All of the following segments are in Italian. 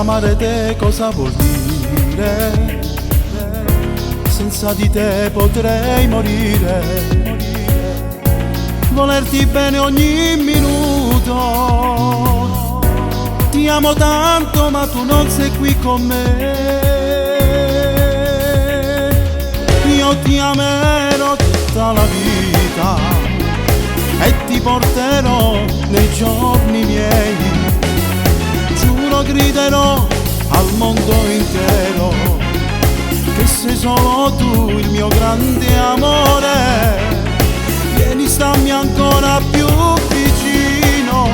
amare te cosa vuol dire? Senza di te potrei morire. Volerti bene ogni minuto. Ti amo tanto ma tu non sei qui con me. Io ti amerò tutta la vita e ti porterò nei giorni miei. Giuro, griderò al mondo intero che sei solo tu il mio grande amore. Vieni, stammi ancora più vicino.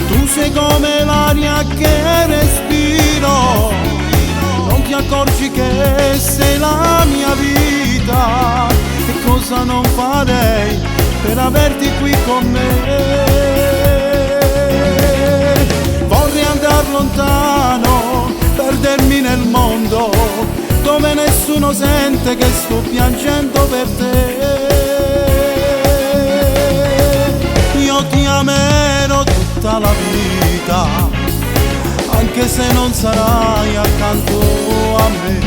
Tu sei come l'aria che respiro. Non ti accorgi che sei la mia vita. E cosa non farei per averti qui con me. Vorrei andar lontano, perdermi nel mondo dove nessuno sente che sto piangendo per te. Io ti amerò tutta la vita, anche se non sarai accanto a me.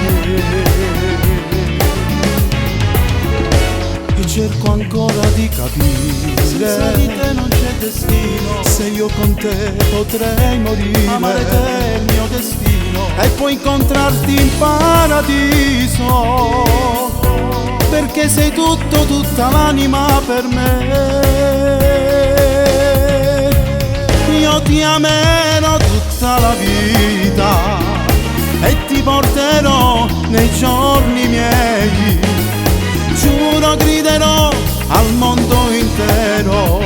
E cerco ancora di capire, senza di te non c'è destino. Se io con te potrei morire, amare te è il mio destino. E poi incontrarti in paradiso, perché sei tutto, tutta l'anima per me. Io ti amerò tutta la vita e ti porterò nei giorni miei. Giuro, griderò al mondo intero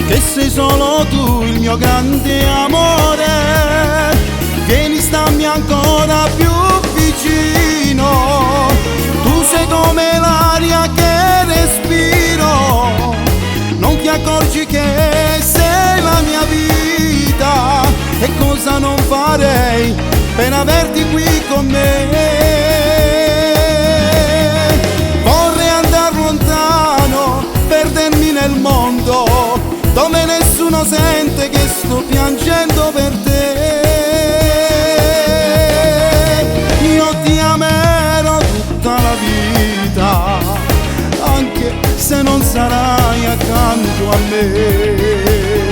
che sei solo tu il mio grande amore. Vieni, stammi ancora più vicino. Tu sei come l'aria che respiro. Non ti accorgi che sei la mia vita. E cosa non farei per averti qui con me. Vorrei andar lontano, perdermi nel mondo dove nessuno sente che sto piangendo per te. Io ti amerò tutta la vita, anche se non sarai accanto a me.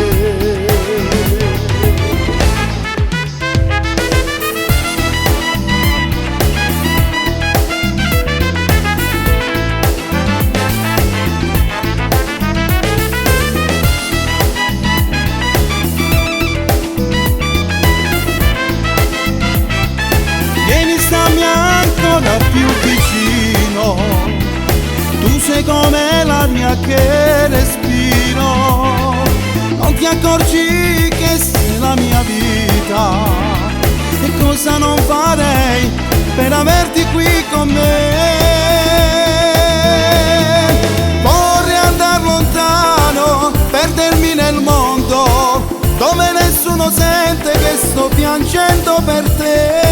Più vicino, tu sei come l'aria che respiro. Non ti accorgi che sei la mia vita. E cosa non farei per averti qui con me. Vorrei andar lontano, perdermi nel mondo dove nessuno sente che sto piangendo per te.